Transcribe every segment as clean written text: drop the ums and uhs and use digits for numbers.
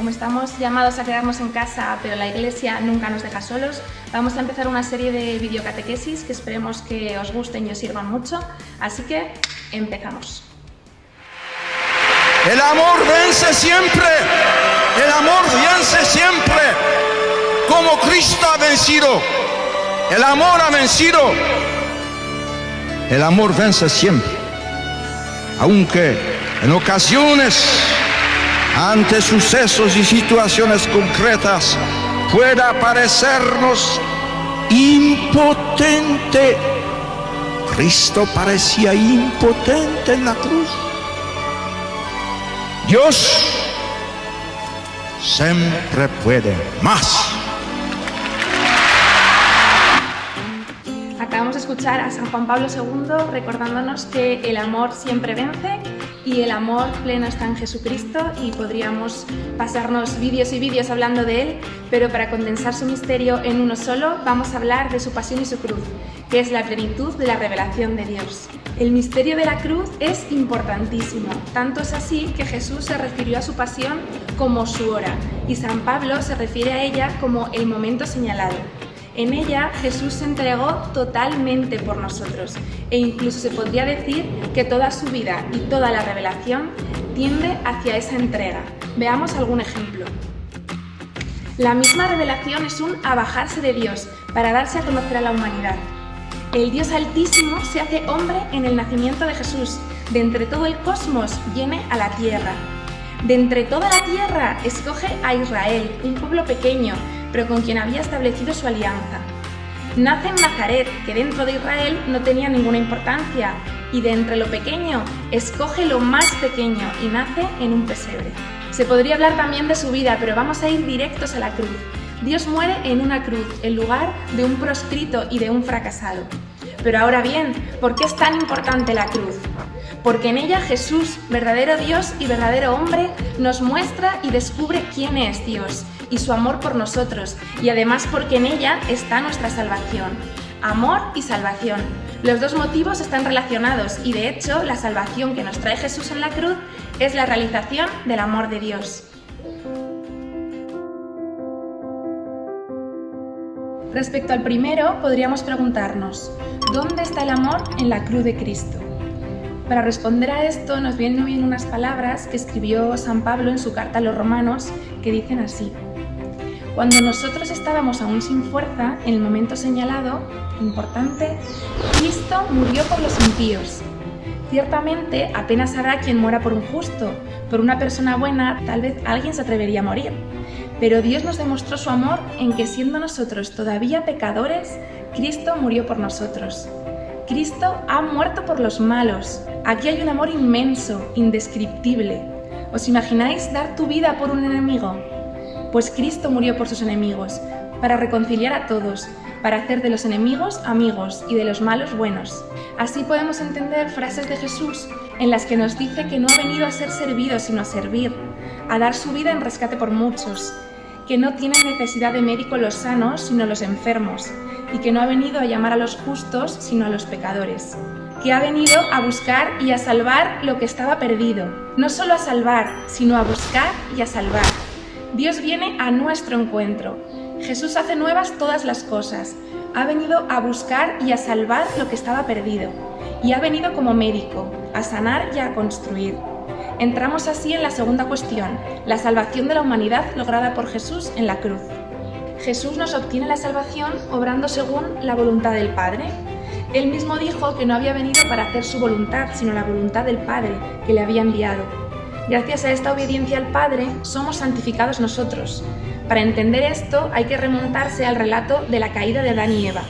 como estamos llamados a quedarnos en casa, pero la Iglesia nunca nos deja solos, vamos a empezar una serie de videocatequesis que esperemos que os gusten y os sirvan mucho, así que empezamos. El amor vence siempre, el amor vence siempre, como Cristo ha vencido, el amor ha vencido, el amor vence siempre, aunque en ocasiones, ante sucesos y situaciones concretas, pueda parecernos impotente. Cristo parecía impotente en la cruz. Dios siempre puede más. Acabamos de escuchar a San Juan Pablo II recordándonos que el amor siempre vence y el amor pleno está en Jesucristo, y podríamos pasarnos vídeos y vídeos hablando de él, pero para condensar su misterio en uno solo vamos a hablar de su pasión y su cruz, que es la plenitud de la revelación de Dios. El misterio de la cruz es importantísimo, tanto es así que Jesús se refirió a su pasión como su hora, y San Pablo se refiere a ella como el momento señalado. En ella Jesús se entregó totalmente por nosotros, e incluso se podría decir que toda su vida y toda la revelación tiende hacia esa entrega. Veamos algún ejemplo. La misma revelación es un abajarse de Dios para darse a conocer a la humanidad. El Dios Altísimo se hace hombre en el nacimiento de Jesús. De entre todo el cosmos viene a la tierra. De entre toda la tierra escoge a Israel, un pueblo pequeño, pero con quien había establecido su alianza. Nace en Nazaret, que dentro de Israel no tenía ninguna importancia, y de entre lo pequeño escoge lo más pequeño y nace en un pesebre. Se podría hablar también de su vida, pero vamos a ir directos a la cruz. Dios muere en una cruz, en lugar de un proscrito y de un fracasado. Pero ahora bien, ¿por qué es tan importante la cruz? Porque en ella Jesús, verdadero Dios y verdadero hombre, nos muestra y descubre quién es Dios y su amor por nosotros, y además porque en ella está nuestra salvación. Amor y salvación. Los dos motivos están relacionados, y de hecho la salvación que nos trae Jesús en la cruz es la realización del amor de Dios. Respecto al primero, podríamos preguntarnos, ¿dónde está el amor en la cruz de Cristo? Para responder a esto nos vienen bien unas palabras que escribió San Pablo en su carta a los romanos, que dicen así: cuando nosotros estábamos aún sin fuerza, en el momento señalado, importante, Cristo murió por los impíos. Ciertamente, apenas habrá quien muera por un justo. Por una persona buena, tal vez alguien se atrevería a morir. Pero Dios nos demostró su amor en que, siendo nosotros todavía pecadores, Cristo murió por nosotros. Cristo ha muerto por los malos. Aquí hay un amor inmenso, indescriptible. ¿Os imagináis dar tu vida por un enemigo? Pues Cristo murió por sus enemigos, para reconciliar a todos, para hacer de los enemigos amigos y de los malos buenos. Así podemos entender frases de Jesús en las que nos dice que no ha venido a ser servido, sino a servir, a dar su vida en rescate por muchos, que no tienen necesidad de médico los sanos, sino los enfermos, y que no ha venido a llamar a los justos, sino a los pecadores, que ha venido a buscar y a salvar lo que estaba perdido, no solo a salvar, sino a buscar y a salvar. Dios viene a nuestro encuentro. Jesús hace nuevas todas las cosas. Ha venido a buscar y a salvar lo que estaba perdido, y ha venido como médico, a sanar y a construir. Entramos así en la segunda cuestión, la salvación de la humanidad lograda por Jesús en la cruz. Jesús nos obtiene la salvación obrando según la voluntad del Padre. Él mismo dijo que no había venido para hacer su voluntad, sino la voluntad del Padre, que le había enviado. Gracias a esta obediencia al Padre, somos santificados nosotros. Para entender esto, hay que remontarse al relato de la caída de Adán y Eva.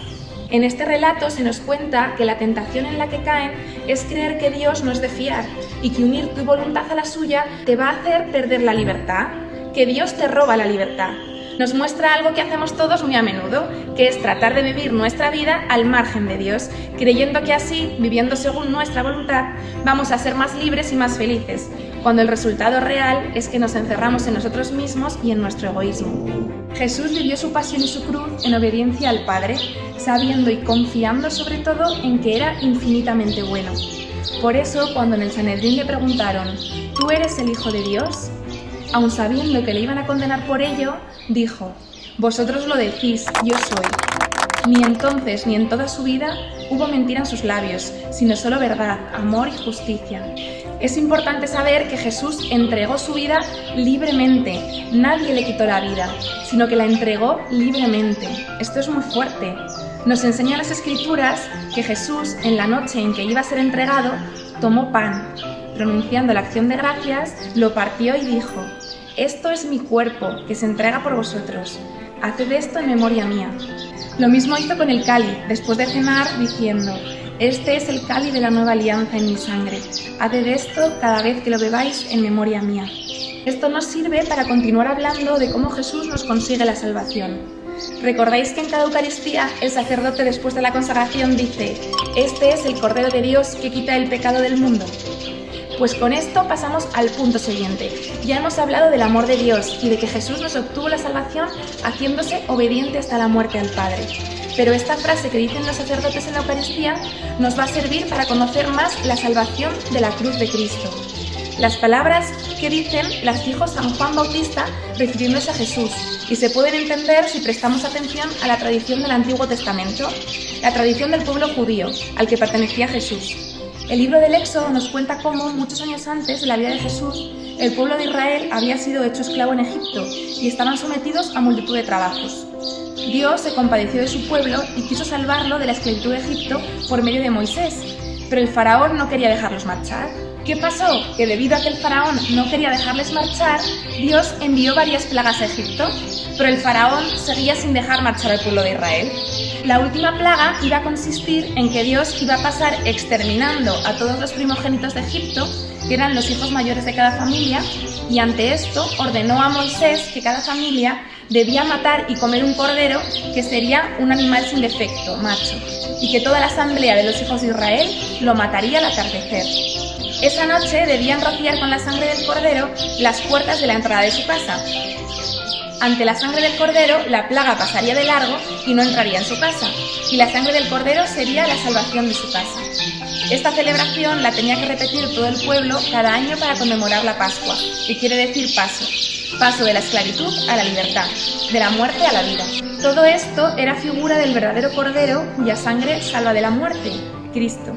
En este relato se nos cuenta que la tentación en la que caen es creer que Dios no es de fiar y que unir tu voluntad a la suya te va a hacer perder la libertad, que Dios te roba la libertad. Nos muestra algo que hacemos todos muy a menudo, que es tratar de vivir nuestra vida al margen de Dios, creyendo que así, viviendo según nuestra voluntad, vamos a ser más libres y más felices, cuando el resultado real es que nos encerramos en nosotros mismos y en nuestro egoísmo. Jesús vivió su pasión y su cruz en obediencia al Padre, sabiendo y confiando sobre todo en que era infinitamente bueno. Por eso, cuando en el Sanedrín le preguntaron: ¿tú eres el Hijo de Dios?, aun sabiendo que le iban a condenar por ello, dijo: «Vosotros lo decís, yo soy». Ni entonces ni en toda su vida hubo mentira en sus labios, sino solo verdad, amor y justicia. Es importante saber que Jesús entregó su vida libremente. Nadie le quitó la vida, sino que la entregó libremente. Esto es muy fuerte. Nos enseñan las Escrituras que Jesús, en la noche en que iba a ser entregado, tomó pan. Pronunciando la acción de gracias, lo partió y dijo: «Esto es mi cuerpo, que se entrega por vosotros. Haced esto en memoria mía». Lo mismo hizo con el cáliz, después de cenar, diciendo: «Este es el cáliz de la nueva alianza en mi sangre. Haced esto cada vez que lo bebáis en memoria mía». Esto nos sirve para continuar hablando de cómo Jesús nos consigue la salvación. ¿Recordáis que en cada Eucaristía el sacerdote, después de la consagración, dice: «Este es el Cordero de Dios que quita el pecado del mundo»? Pues con esto pasamos al punto siguiente. Ya hemos hablado del amor de Dios y de que Jesús nos obtuvo la salvación haciéndose obediente hasta la muerte al Padre. Pero esta frase que dicen los sacerdotes en la Eucaristía nos va a servir para conocer más la salvación de la cruz de Cristo. Las palabras que dicen las dijo San Juan Bautista refiriéndose a Jesús y se pueden entender si prestamos atención a la tradición del Antiguo Testamento, la tradición del pueblo judío al que pertenecía Jesús. El libro del Éxodo nos cuenta cómo, muchos años antes de la vida de Jesús, el pueblo de Israel había sido hecho esclavo en Egipto y estaban sometidos a multitud de trabajos. Dios se compadeció de su pueblo y quiso salvarlo de la esclavitud de Egipto por medio de Moisés, pero el faraón no quería dejarlos marchar. ¿Qué pasó? Que debido a que el faraón no quería dejarles marchar, Dios envió varias plagas a Egipto, pero el faraón seguía sin dejar marchar al pueblo de Israel. La última plaga iba a consistir en que Dios iba a pasar exterminando a todos los primogénitos de Egipto, que eran los hijos mayores de cada familia, y ante esto ordenó a Moisés que cada familia debía matar y comer un cordero que sería un animal sin defecto, macho, y que toda la asamblea de los hijos de Israel lo mataría al atardecer. Esa noche debían rociar con la sangre del cordero las puertas de la entrada de su casa. Ante la sangre del cordero, la plaga pasaría de largo y no entraría en su casa, y la sangre del cordero sería la salvación de su casa. Esta celebración la tenía que repetir todo el pueblo cada año para conmemorar la Pascua, que quiere decir paso de la esclavitud a la libertad, de la muerte a la vida. Todo esto era figura del verdadero cordero cuya sangre salva de la muerte, Cristo,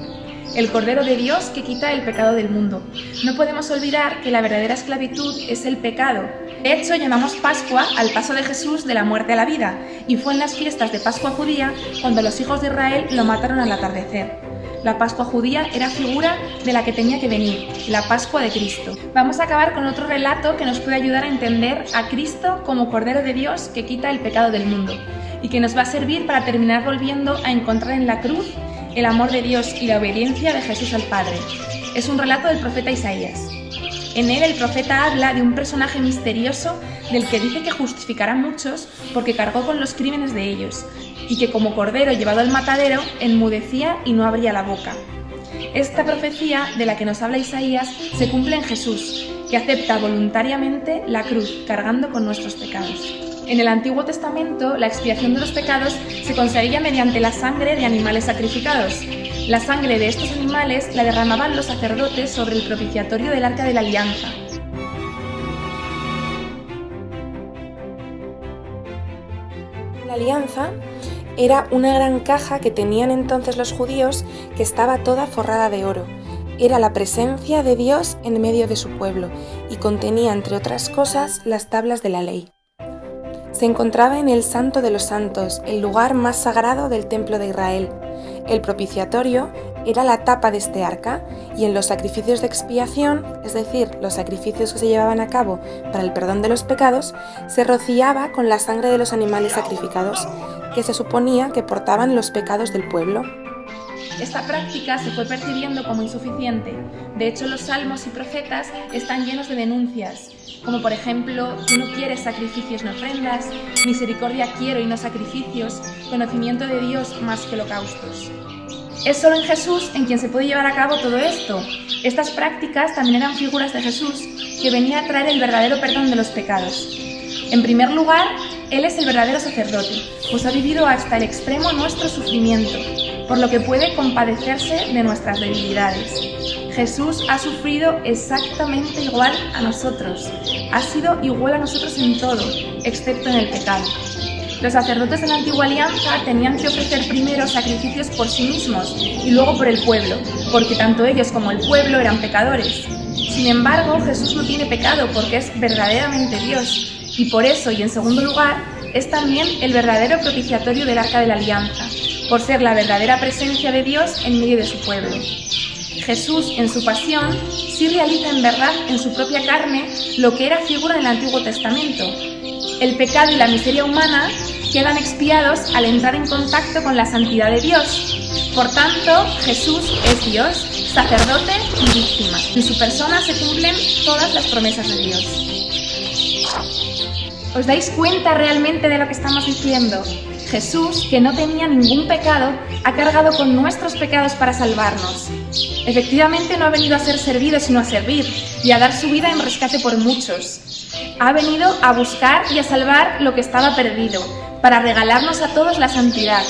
el Cordero de Dios que quita el pecado del mundo. No podemos olvidar que la verdadera esclavitud es el pecado. De hecho, llamamos Pascua al paso de Jesús de la muerte a la vida, y fue en las fiestas de Pascua judía cuando los hijos de Israel lo mataron al atardecer. La Pascua judía era figura de la que tenía que venir, la Pascua de Cristo. Vamos a acabar con otro relato que nos puede ayudar a entender a Cristo como Cordero de Dios que quita el pecado del mundo, y que nos va a servir para terminar volviendo a encontrar en la cruz el amor de Dios y la obediencia de Jesús al Padre. Es un relato del profeta Isaías. En él el profeta habla de un personaje misterioso del que dice que justificará a muchos porque cargó con los crímenes de ellos, y que como cordero llevado al matadero enmudecía y no abría la boca. Esta profecía de la que nos habla Isaías se cumple en Jesús, que acepta voluntariamente la cruz cargando con nuestros pecados. En el Antiguo Testamento, la expiación de los pecados se conseguía mediante la sangre de animales sacrificados. La sangre de estos animales la derramaban los sacerdotes sobre el propiciatorio del Arca de la Alianza. La alianza era una gran caja que tenían entonces los judíos que estaba toda forrada de oro. Era la presencia de Dios en medio de su pueblo y contenía, entre otras cosas, las tablas de la ley. Se encontraba en el Santo de los Santos, el lugar más sagrado del Templo de Israel. El propiciatorio era la tapa de este arca y en los sacrificios de expiación, es decir, los sacrificios que se llevaban a cabo para el perdón de los pecados, se rociaba con la sangre de los animales sacrificados, que se suponía que portaban los pecados del pueblo. Esta práctica se fue percibiendo como insuficiente. De hecho, los salmos y profetas están llenos de denuncias, como por ejemplo: tú no quieres sacrificios ni ofrendas, misericordia quiero y no sacrificios, conocimiento de Dios más que holocaustos. Es solo en Jesús en quien se puede llevar a cabo todo esto. Estas prácticas también eran figuras de Jesús, que venía a traer el verdadero perdón de los pecados. En primer lugar, Él es el verdadero sacerdote, pues ha vivido hasta el extremo nuestro sufrimiento, por lo que puede compadecerse de nuestras debilidades. Jesús ha sufrido exactamente igual a nosotros. Ha sido igual a nosotros en todo, excepto en el pecado. Los sacerdotes de la Antigua Alianza tenían que ofrecer primero sacrificios por sí mismos y luego por el pueblo, porque tanto ellos como el pueblo eran pecadores. Sin embargo, Jesús no tiene pecado porque es verdaderamente Dios, y por eso, y en segundo lugar, es también el verdadero propiciatorio del Arca de la Alianza, por ser la verdadera presencia de Dios en medio de su pueblo. Jesús, en su pasión, sí realiza en verdad en su propia carne lo que era figura en el Antiguo Testamento. El pecado y la miseria humana quedan expiados al entrar en contacto con la santidad de Dios. Por tanto, Jesús es Dios, sacerdote y víctima. En su persona se cumplen todas las promesas de Dios. ¿Os dais cuenta realmente de lo que estamos diciendo? Jesús, que no tenía ningún pecado, ha cargado con nuestros pecados para salvarnos. Efectivamente, no ha venido a ser servido, sino a servir y a dar su vida en rescate por muchos. Ha venido a buscar y a salvar lo que estaba perdido, para regalarnos a todos la santidad.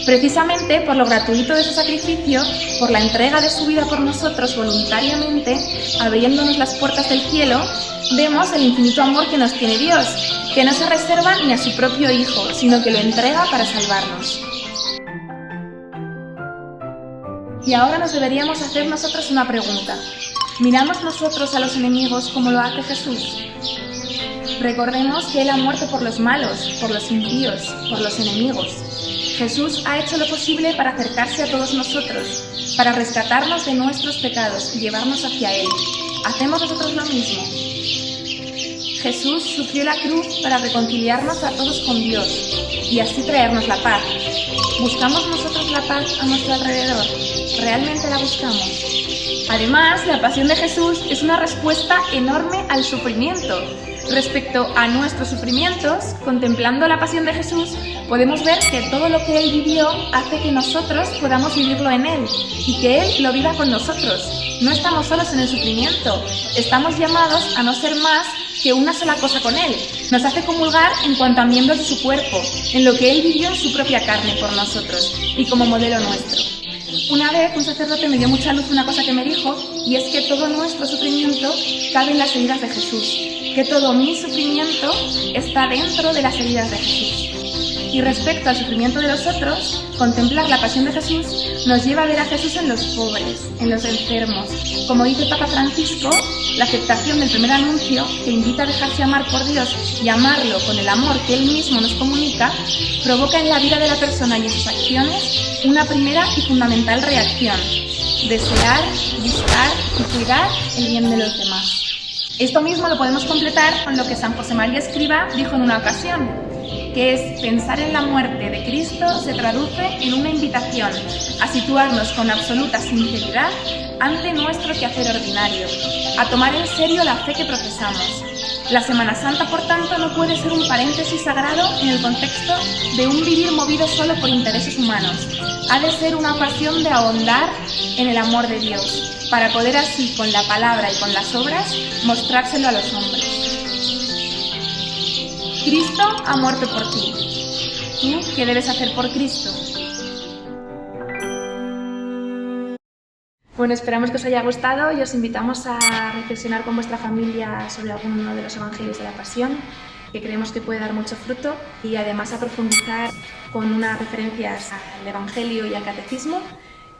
Precisamente por lo gratuito de su sacrificio, por la entrega de su vida por nosotros voluntariamente, abriéndonos las puertas del cielo, vemos el infinito amor que nos tiene Dios, que no se reserva ni a su propio Hijo, sino que lo entrega para salvarnos. Y ahora nos deberíamos hacer nosotros una pregunta. ¿Miramos nosotros a los enemigos como lo hace Jesús? Recordemos que Él ha muerto por los malos, por los impíos, por los enemigos. Jesús ha hecho lo posible para acercarse a todos nosotros, para rescatarnos de nuestros pecados y llevarnos hacia Él. ¿Hacemos nosotros lo mismo? Jesús sufrió la cruz para reconciliarnos a todos con Dios y así traernos la paz. ¿Buscamos nosotros la paz a nuestro alrededor? ¿Realmente la buscamos? Además, la pasión de Jesús es una respuesta enorme al sufrimiento. Respecto a nuestros sufrimientos, contemplando la pasión de Jesús, podemos ver que todo lo que Él vivió hace que nosotros podamos vivirlo en Él y que Él lo viva con nosotros. No estamos solos en el sufrimiento, estamos llamados a no ser más que una sola cosa con Él. Nos hace comulgar en cuanto a miembros de su cuerpo, en lo que Él vivió en su propia carne por nosotros y como modelo nuestro. Una vez un sacerdote me dio mucha luz una cosa que me dijo, y es que todo nuestro sufrimiento cabe en las heridas de Jesús, que todo mi sufrimiento está dentro de las heridas de Jesús. Y respecto al sufrimiento de los otros, contemplar la pasión de Jesús nos lleva a ver a Jesús en los pobres, en los enfermos. Como dice Papa Francisco, la aceptación del primer anuncio, que invita a dejarse amar por Dios y amarlo con el amor que Él mismo nos comunica, provoca en la vida de la persona y en sus acciones una primera y fundamental reacción: desear, buscar y cuidar el bien de los demás. Esto mismo lo podemos completar con lo que San José María Escrivá dijo en una ocasión, que es: pensar en la muerte de Cristo se traduce en una invitación a situarnos con absoluta sinceridad ante nuestro quehacer ordinario, a tomar en serio la fe que profesamos. La Semana Santa, por tanto, no puede ser un paréntesis sagrado en el contexto de un vivir movido solo por intereses humanos. Ha de ser una ocasión de ahondar en el amor de Dios, para poder así, con la palabra y con las obras, mostrárselo a los hombres. Cristo ha muerto por ti. ¿Tú qué debes hacer por Cristo? Bueno, esperamos que os haya gustado y os invitamos a reflexionar con vuestra familia sobre alguno de los evangelios de la Pasión, que creemos que puede dar mucho fruto, y además a profundizar con unas referencias al Evangelio y al Catecismo,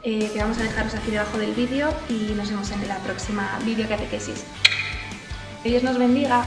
que vamos a dejaros aquí debajo del vídeo, y nos vemos en la próxima videocatequesis. Que Dios nos bendiga.